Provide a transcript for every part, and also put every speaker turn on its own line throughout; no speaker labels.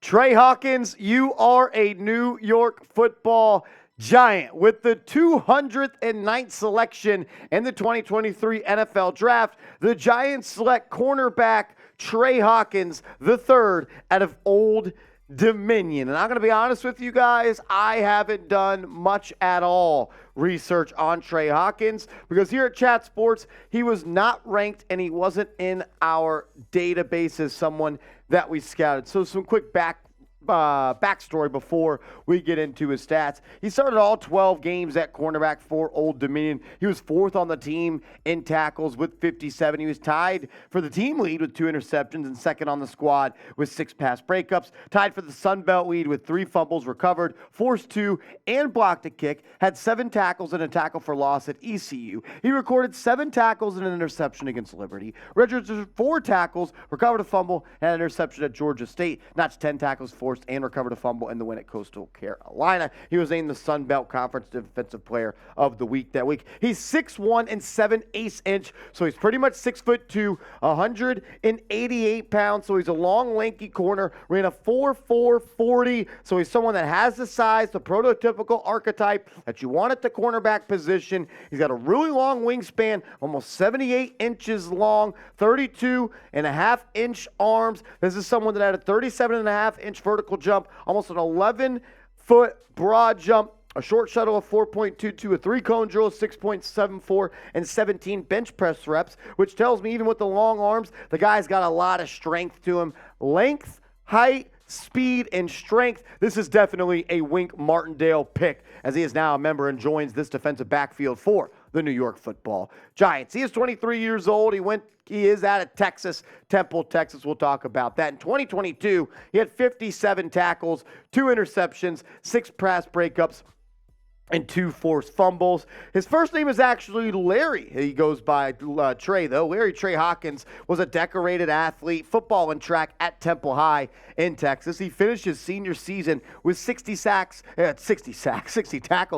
Tre Hawkins, you are a New York Football Giant. With the 209th selection in the 2023 NFL Draft, the Giants select cornerback Tre Hawkins III out of Old Dominion. And I'm going to be honest with you guys, I haven't done much at all research on Tre Hawkins because here at Chat Sports, he was not ranked and he wasn't in our database as someone that we scouted. So some quick backstory before we get into his stats. He started all 12 games at cornerback for Old Dominion. He was fourth on the team in tackles with 57. He was tied for the team lead with 2 interceptions and second on the squad with 6 pass breakups. Tied for the Sun Belt lead with 3 fumbles recovered, forced 2, and blocked a kick. Had 7 tackles and a tackle for loss at ECU. He recorded 7 tackles and an interception against Liberty. Registered 4 tackles, recovered a fumble, and an interception at Georgia State. Notched 10 tackles, forced and recovered a fumble in the win at Coastal Carolina. He was named the Sun Belt Conference Defensive Player of the Week that week. He's 6'1" and 7/8 inch, so he's pretty much 6'2", 188 pounds. So he's a long, lanky corner. Ran a 4.4 40. So he's someone that has the size, the prototypical archetype that you want at the cornerback position. He's got a really long wingspan, almost 78 inches long, 32.5-inch arms. This is someone that had a 37.5-inch vertical jump, almost an 11-foot broad jump, a short shuttle of 4.22, a 3-cone drill of 6.74, and 17 bench press reps, which tells me even with the long arms, the guy's got a lot of strength to him. Length, height, speed, and strength. This is definitely a Wink Martindale pick, as he is now a member and joins this defensive backfield for the New York Football Giants. He is 23 years old. He is out of Texas, Temple, Texas. We'll talk about that. In 2022, he had 57 tackles, 2 interceptions, 6 pass breakups, and 2 forced fumbles. His first name is actually Larry. He goes by Trey, though. Larry Tre Hawkins was a decorated athlete, football and track at Temple High in Texas. He finished his senior season with 60 tackles,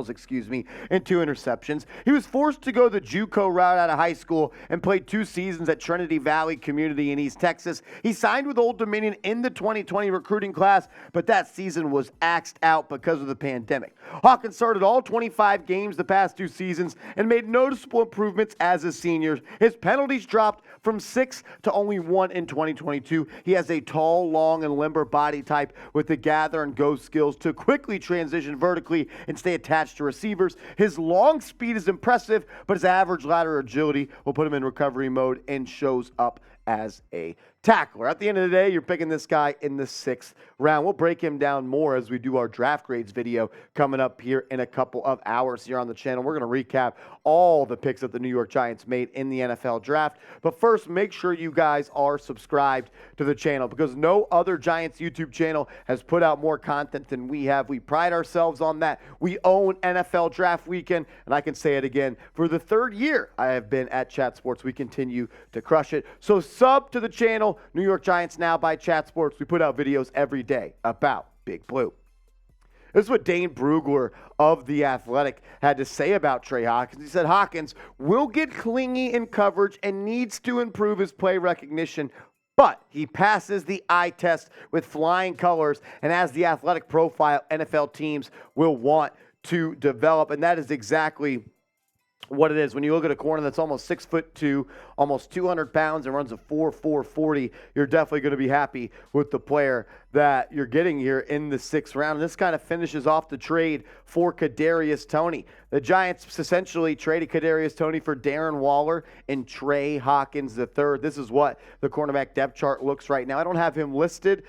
and 2 interceptions. He was forced to go the JUCO route out of high school and played 2 seasons at Trinity Valley Community in East Texas. He signed with Old Dominion in the 2020 recruiting class, but that season was axed out because of the pandemic. Hawkins started all 25 games the past 2 seasons and made noticeable improvements as a senior. His penalties dropped from 6 to only 1 in 2022. He has a tall, long, and limber body type with the gather and go skills to quickly transition vertically and stay attached to receivers. His long speed is impressive, but his average lateral agility will put him in recovery mode and shows up as a tackler. At the end of the day, you're picking this guy in the 6th round. We'll break him down more as we do our draft grades video coming up here in a couple of hours here on the channel. We're going to recap all the picks that the New York Giants made in the NFL draft. But first, make sure you guys are subscribed to the channel because no other Giants YouTube channel has put out more content than we have. We pride ourselves on that. We own NFL Draft Weekend, and I can say it again. For the 3rd year I have been at Chat Sports, we continue to crush it. So sub to the channel, New York Giants Now by Chat Sports. We put out videos every day about Big Blue. This is what Dane Brugler of The Athletic had to say about Tre Hawkins. He said, Hawkins will get clingy in coverage and needs to improve his play recognition, but he passes the eye test with flying colors and has the athletic profile NFL teams will want to develop. And that is exactly what it is. When you look at a corner that's almost 6'2", almost 200 pounds, and runs a 4.4 40, you're definitely going to be happy with the player that you're getting here in the 6th round. And this kind of finishes off the trade for Kadarius Toney. The Giants essentially traded Kadarius Toney for Darren Waller and Tre Hawkins III. This is what the cornerback depth chart looks right now. I don't have him listed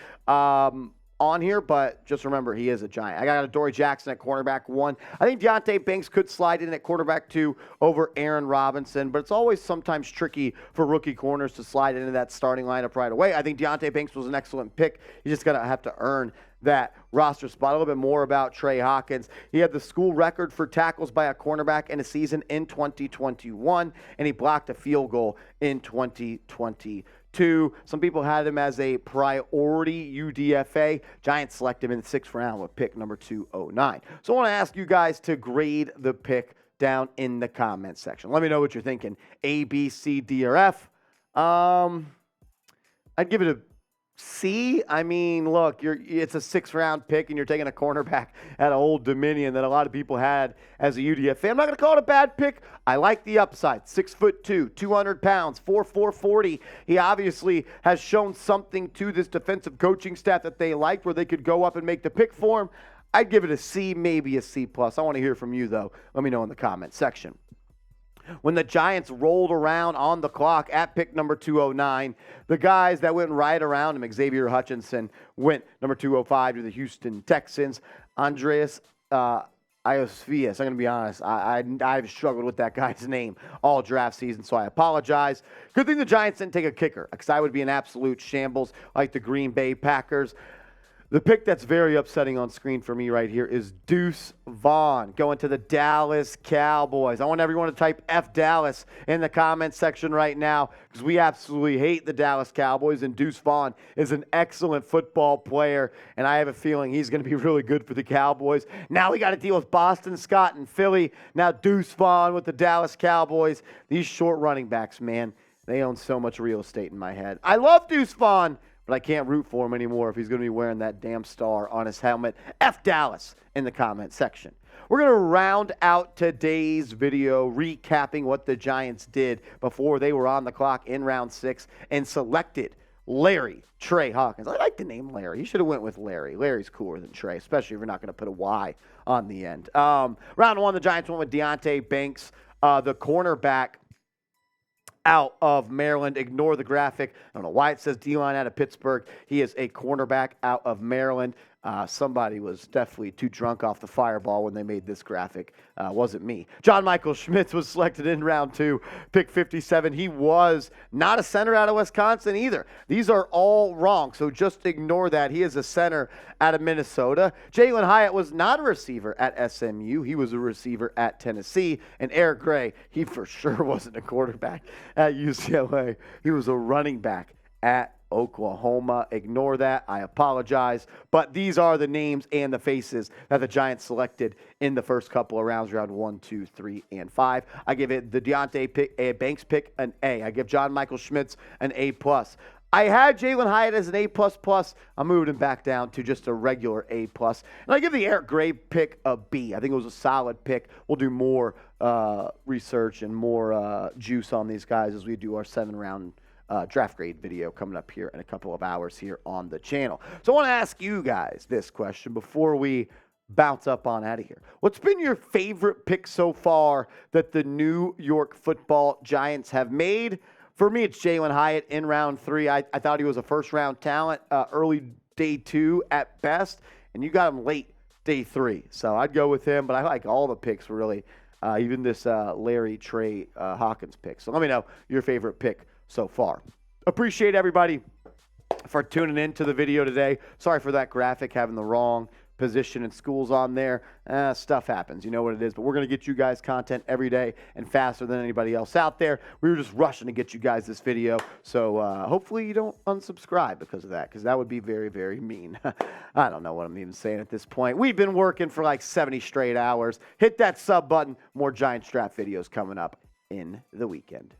on here, but just remember, he is a Giant. I got Adoree Jackson at cornerback 1. I think Deonte Banks could slide in at quarterback 2 over Aaron Robinson, but it's always sometimes tricky for rookie corners to slide into that starting lineup right away. I think Deonte Banks was an excellent pick. You just got to have to earn that roster spot. A little bit more about Tre Hawkins. He had the school record for tackles by a cornerback in a season in 2021, and he blocked a field goal in 2022. Some people had him as a priority UDFA. Giants select him in the 6th round with pick number 209. So I want to ask you guys to grade the pick down in the comments section. Let me know what you're thinking. A, B, C, D, or F. I'd give it a C, I mean, look, it's a 6th-round pick, and you're taking a cornerback at Old Dominion that a lot of people had as a UDF fan. I'm not going to call it a bad pick. I like the upside. 6'2", 200 pounds, 4'4", 40. He obviously has shown something to this defensive coaching staff that they liked, where they could go up and make the pick for him. I'd give it a C, maybe a C+. I want to hear from you, though. Let me know in the comment section. When the Giants rolled around on the clock at pick number 209, the guys that went right around him, Xavier Hutchinson, went number 205 to the Houston Texans. Andreas Iosvias, I'm going to be honest, I've struggled with that guy's name all draft season, so I apologize. Good thing the Giants didn't take a kicker, because I would be in absolute shambles like the Green Bay Packers. The pick that's very upsetting on screen for me right here is Deuce Vaughn going to the Dallas Cowboys. I want everyone to type F Dallas in the comments section right now, because we absolutely hate the Dallas Cowboys, and Deuce Vaughn is an excellent football player, and I have a feeling he's going to be really good for the Cowboys. Now we got to deal with Boston Scott and Philly. Now Deuce Vaughn with the Dallas Cowboys. These short running backs, man, they own so much real estate in my head. I love Deuce Vaughn, but I can't root for him anymore if he's going to be wearing that damn star on his helmet. F Dallas in the comment section. We're going to round out today's video recapping what the Giants did before they were on the clock in round 6 and selected Tre Hawkins. I like the name Larry. You should have went with Larry. Larry's cooler than Trey, especially if you're not going to put a Y on the end. Round 1, the Giants went with Deonte Banks, the cornerback out of Maryland. Ignore the graphic. I don't know why it says D-line out of Pittsburgh. He is a cornerback out of Maryland. Somebody was definitely too drunk off the Fireball when they made this graphic. Wasn't me. John Michael Schmitz was selected in round 2, pick 57. He was not a center out of Wisconsin either. These are all wrong, so just ignore that. He is a center out of Minnesota. Jalen Hyatt was not a receiver at SMU. He was a receiver at Tennessee. And Eric Gray, he for sure wasn't a quarterback at UCLA. He was a running back at Oklahoma. Ignore that. I apologize. But these are the names and the faces that the Giants selected in the first couple of rounds, round 1, 2, 3, and 5. I give it the Deonte Banks pick an A. I give John Michael Schmitz an A+. I had Jalen Hyatt as an A++. I moved him back down to just a regular A+. And I give the Eric Gray pick a B. I think it was a solid pick. We'll do more research and more juice on these guys as we do our 7-round draft grade video coming up here in a couple of hours here on the channel. So I want to ask you guys this question before we bounce up on out of here. What's been your favorite pick so far that the New York Football Giants have made? For me, it's Jalen Hyatt in round 3. I thought he was a first-round talent, early day 2 at best, and you got him late day 3. So I'd go with him, but I like all the picks really, even this Tre Hawkins pick. So let me know your favorite pick so far. Appreciate everybody for tuning in to the video today. Sorry for that graphic having the wrong position and schools on there. Stuff happens. You know what it is. But we're going to get you guys content every day and faster than anybody else out there. We were just rushing to get you guys this video. So hopefully you don't unsubscribe because of that, because that would be very, very mean. I don't know what I'm even saying at this point. We've been working for like 70 straight hours. Hit that sub button. More Giants draft videos coming up in the weekend.